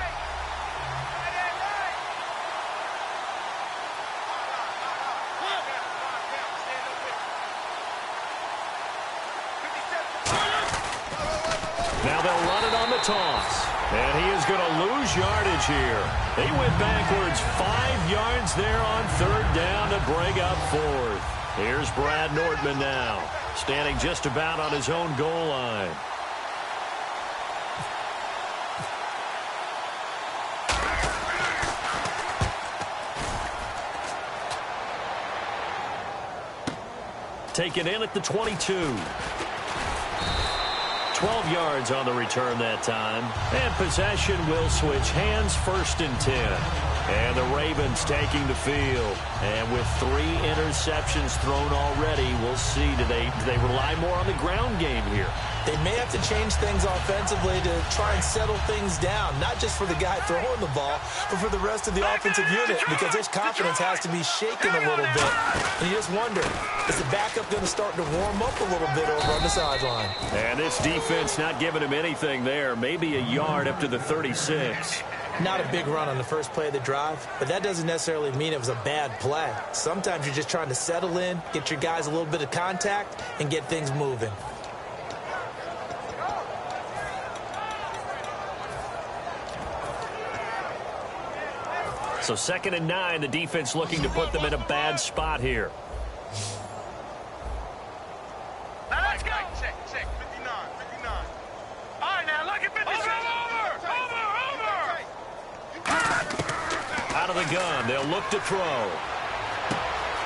Now they'll run it on the toss. And he is going to lose yardage here. He went backwards 5 yards there on 3rd down to bring up 4th. Here's Brad Nordman now, standing just about on his own goal line. Taken in at the 22. 12 yards on the return that time. And possession will switch hands, 1st and 10. And the Ravens taking the field. And with 3 interceptions thrown already, we'll see. Do they rely more on the ground game here? They may have to change things offensively to try and settle things down, not just for the guy throwing the ball, but for the rest of the offensive unit, because his confidence has to be shaken a little bit. And you just wonder, is the backup going to start to warm up a little bit over on the sideline? And this defense not giving him anything there. Maybe a yard up to the 36. Not a big run on the first play of the drive, but that doesn't necessarily mean it was a bad play. Sometimes you're just trying to settle in, get your guys a little bit of contact, and get things moving. So 2nd and 9, the defense looking to put them in a bad spot here. Now let's go. Check, 59. All right, now look at 57. Over. Out of the gun, they'll look to throw.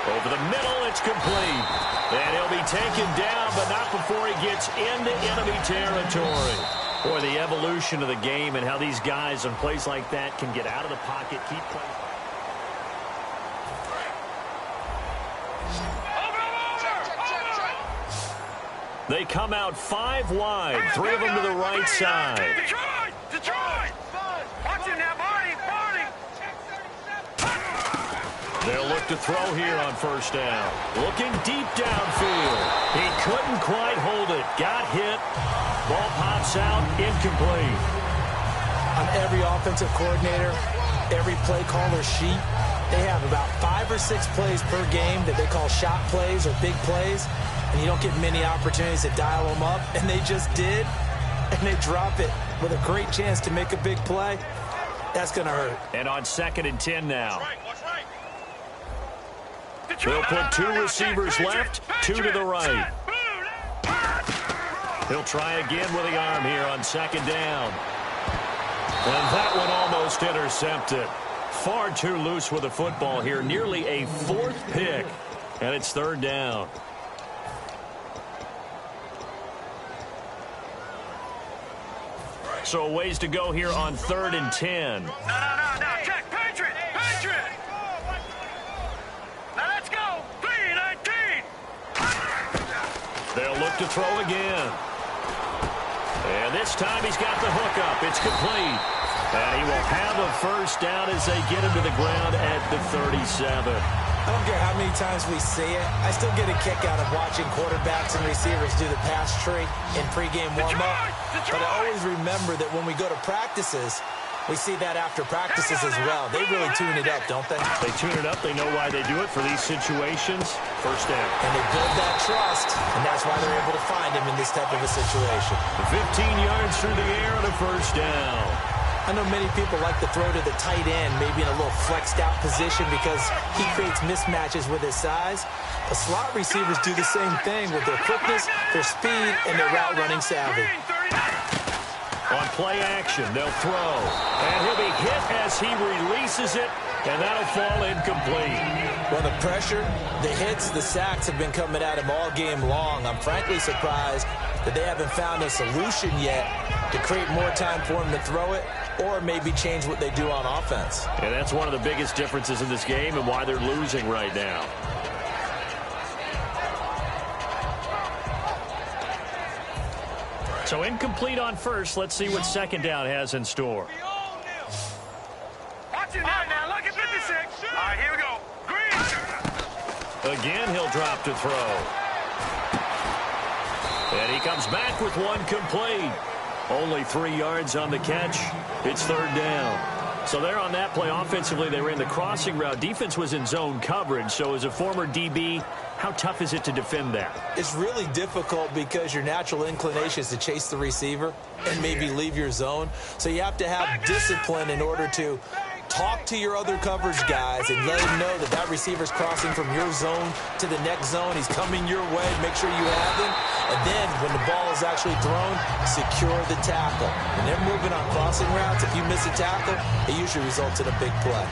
Over the middle, it's complete. And he'll be taken down, but not before he gets into enemy territory. Boy, the evolution of the game and how these guys on plays like that can get out of the pocket, keep playing. They come out 5 wide, 3 of them to the right side. Detroit! Watch him now, Barney! They'll look to throw here on first down. Looking deep downfield. He couldn't quite hold it. Got hit. Ball pops out, incomplete. On every offensive coordinator, every play caller sheet, they have about 5 or 6 plays per game that they call shot plays or big plays, and you don't get many opportunities to dial them up, and they just did, and they drop it with a great chance to make a big play. That's going to hurt. And on 2nd and 10 now. They'll put 2 receivers left, 2 to the right. He'll try again with the arm here on 2nd down. And that one almost intercepted. Far too loose with the football here. Nearly a 4th pick. And it's 3rd down. So a ways to go here on 3rd and 10. No. Check. Patriot. Now let's go. 3-19. They'll look to throw again. And this time he's got the hook up. It's complete. And he will have a first down as they get him to the ground at the 37. I don't care how many times we see it. I still get a kick out of watching quarterbacks and receivers do the pass tree in pregame warm-up. But I always remember that when we go to practices, we see that after practices as well. They really tune it up, don't they? They tune it up. They know why they do it for these situations. First down. And they build that trust, and that's why they're able to find him in this type of a situation. 15 yards through the air and a first down. I know many people like to throw to the tight end, maybe in a little flexed out position because he creates mismatches with his size. The slot receivers do the same thing with their quickness, their speed, and their route running savvy. On play action, they'll throw. And he'll be hit as he releases it, and that'll fall incomplete. Well, the pressure, the hits, the sacks have been coming at him all game long. I'm frankly surprised that they haven't found a solution yet to create more time for him to throw it or maybe change what they do on offense. And that's one of the biggest differences in this game and why they're losing right now. So incomplete on first. Let's see what second down has in store. Watch it now, look at 56. All right, here we go. Green. Again, he'll drop to throw. And he comes back with one complete. Only 3 yards on the catch. It's third down. So there on that play, offensively, they ran the crossing route. Defense was in zone coverage. So as a former DB, how tough is it to defend that? It's really difficult because your natural inclination is to chase the receiver and maybe leave your zone. So you have to have discipline in order to talk to your other coverage guys and let them know that that receiver's crossing from your zone to the next zone. He's coming your way. Make sure you have him. And then when the ball is actually thrown, secure the tackle. When they're moving on crossing routes, if you miss a tackle, it usually results in a big play.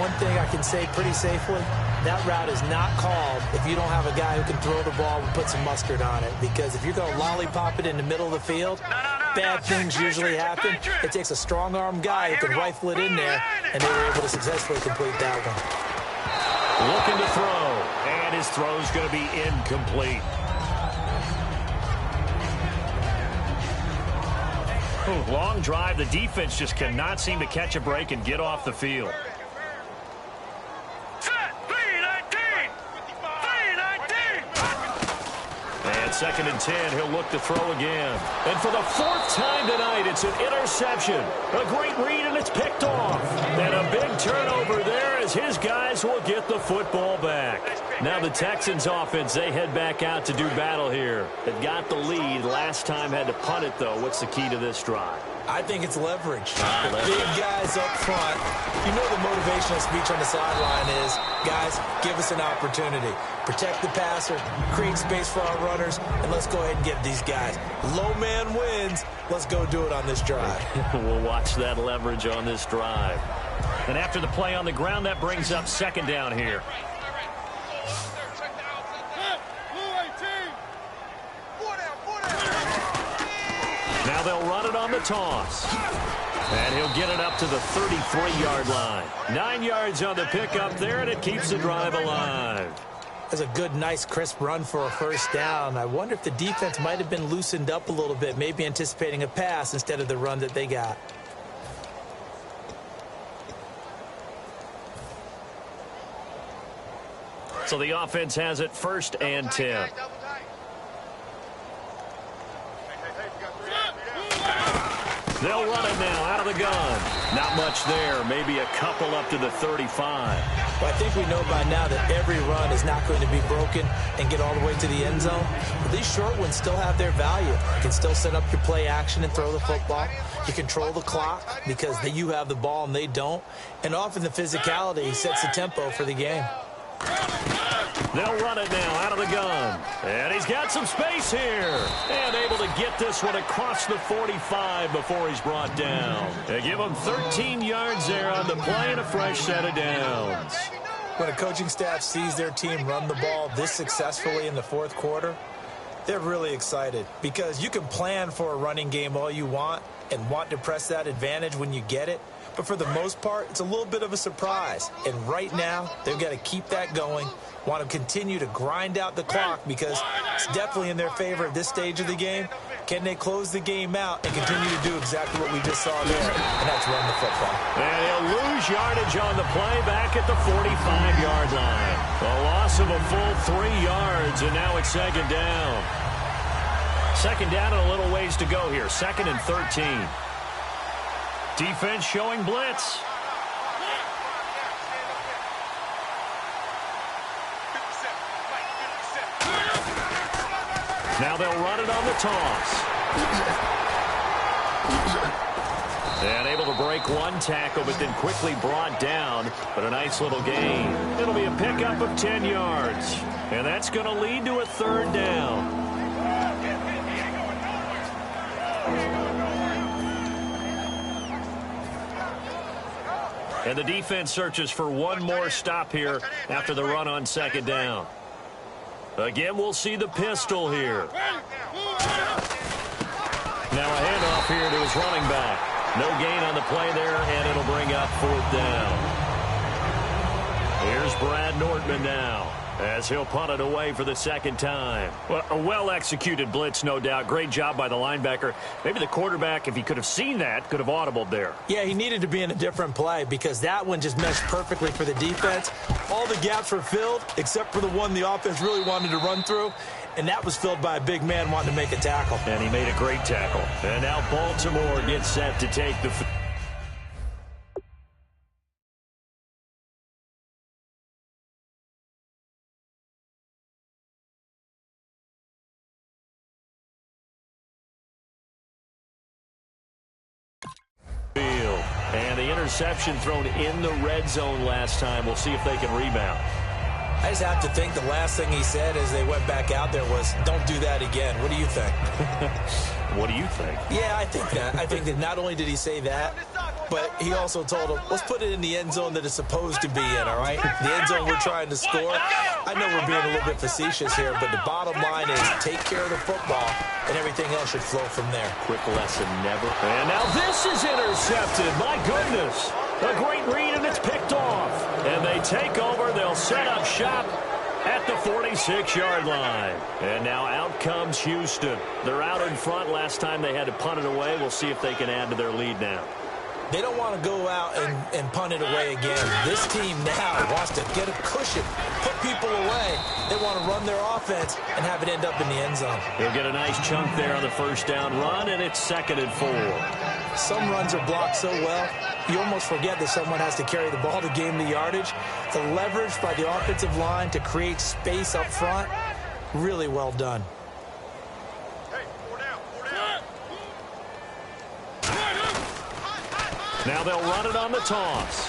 One thing I can say pretty safely, that route is not called if you don't have a guy who can throw the ball and put some mustard on it. Because if you're going to lollipop it in the middle of the field, bad things usually happen. It takes a strong-arm guy who can rifle it in there, and they were able to successfully complete that one. Looking to throw, and his throw's going to be incomplete. Ooh, long drive. The defense just cannot seem to catch a break and get off the field. And second and 10, he'll look to throw again. And for the fourth time tonight, it's an interception. A great read, and it's picked off. And a big turnover there as his guys will get the football back. Now the Texans offense, they head back out to do battle here. They've got the lead. Last time had to punt it, though. What's the key to this drive? I think it's leverage. Big guys up front. You know the motivational speech on the sideline is, guys, give us an opportunity. Protect the passer, create space for our runners, and let's go ahead and get these guys. Low man wins. Let's go do it on this drive. We'll watch that leverage on this drive. And after the play on the ground, that brings up second down here. Now they'll run it on the toss. And he'll get it up to the 33-yard line. 9 yards on the pickup there, and it keeps the drive alive. That's a good, nice, crisp run for a first down. I wonder if the defense might have been loosened up a little bit, maybe anticipating a pass instead of the run that they got. So the offense has it first and 10. They'll run it now out of the gun. Not much there. Maybe a couple up to the 35. Well, I think we know by now that every run is not going to be broken and get all the way to the end zone. But these short ones still have their value. You can still set up your play action and throw the football. You control the clock because you have the ball and they don't. And often the physicality sets the tempo for the game. They'll run it now out of the gun. And he's got some space here. And able to get this one across the 45 before he's brought down. They give him 13 yards there on the play and a fresh set of downs. When a coaching staff sees their team run the ball this successfully in the fourth quarter, they're really excited. Because you can plan for a running game all you want and want to press that advantage when you get it. but for the most part, it's a little bit of a surprise. And right now, they've got to keep that going, want to continue to grind out the clock because it's definitely in their favor at this stage of the game. Can they close the game out and continue to do exactly what we just saw there, and that's run the football. And he'll lose yardage on the play back at the 45-yard line. A loss of a full 3 yards, and now it's second down. Second down and a little ways to go here. 2nd and 13. Defense showing blitz. Now they'll run it on the toss. And able to break one tackle, but then quickly brought down. But a nice little gain. It'll be a pickup of 10 yards. And that's going to lead to a 3rd down. And the defense searches for one more stop here after the run on 2nd down. Again, we'll see the pistol here. Now a handoff here to his running back. No gain on the play there, and it'll bring up 4th down. Here's Brad Nortman now, as he'll punt it away for the 2nd time. Well, a well-executed blitz, no doubt. Great job by the linebacker. Maybe the quarterback, if he could have seen that, could have audibled there. Yeah, he needed to be in a different play because that one just meshed perfectly for the defense. All the gaps were filled except for the one the offense really wanted to run through, and that was filled by a big man wanting to make a tackle. And he made a great tackle. And now Baltimore gets set to take the field. And the interception thrown in the red zone last time. We'll see if they can rebound. I just have to think the last thing he said as they went back out there was, don't do that again. What do you think? What do you think? Yeah, I think that. I think that not only did he say that, but he also told him, let's put it in the end zone that it's supposed to be in, all right? The end zone we're trying to score. I know we're being a little bit facetious here, but the bottom line is take care of the football, and everything else should flow from there. Quick lesson, never. And now this is intercepted. My goodness. A great read, and it's picked off. And they take over. They'll set up shop at the 46-yard line. And now out comes Houston. They're out in front. Last time they had to punt it away. We'll see if they can add to their lead now. They don't want to go out and punt it away again. This team now wants to get a cushion, put people away. They want to run their offense and have it end up in the end zone. They'll get a nice chunk there on the 1st down run, and it's 2nd and 4. Some runs are blocked so well, you almost forget that someone has to carry the ball to gain the yardage. The leverage by the offensive line to create space up front, really well done. Now they'll run it on the toss.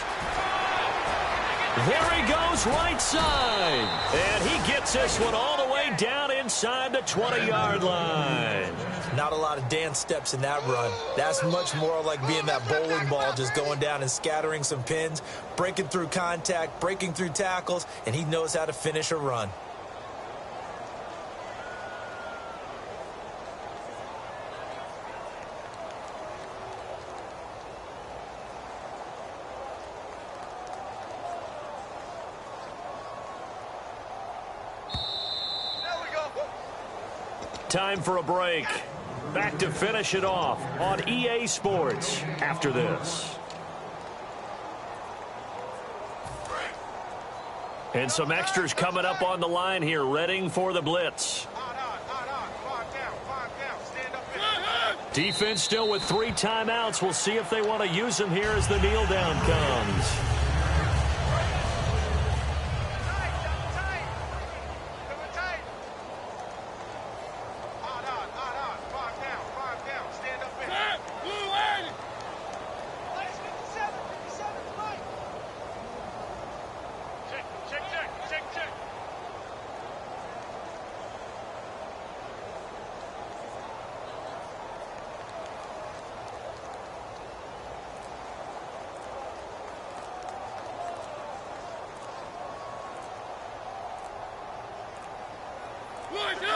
There he goes right side. And he gets this one all the way down inside the 20-yard line. Not a lot of dance steps in that run. That's much more like being that bowling ball, just going down and scattering some pins, breaking through contact, breaking through tackles, and he knows how to finish a run. Time for a break. Back to finish it off on EA Sports after this. And some extras coming up on the line here, readying for the blitz. Defense still with 3 timeouts. We'll see if they want to use them here as the kneel down comes.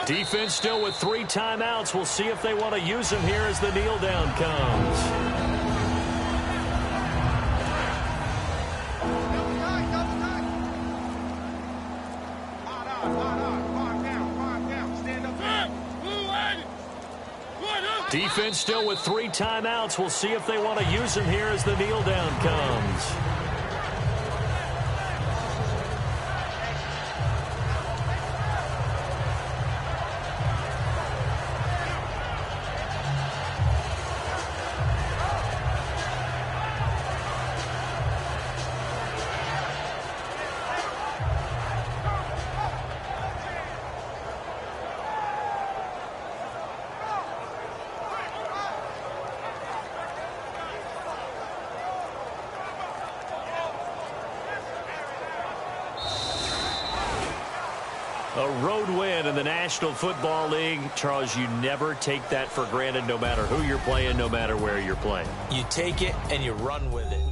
Defense still with 3 timeouts. We'll see if they want to use them here as the kneel down comes. Defense still with 3 timeouts. We'll see if they want to use them here as the kneel down comes. A road win in the National Football League. Charles, you never take that for granted, no matter who you're playing, no matter where you're playing. You take it and you run with it.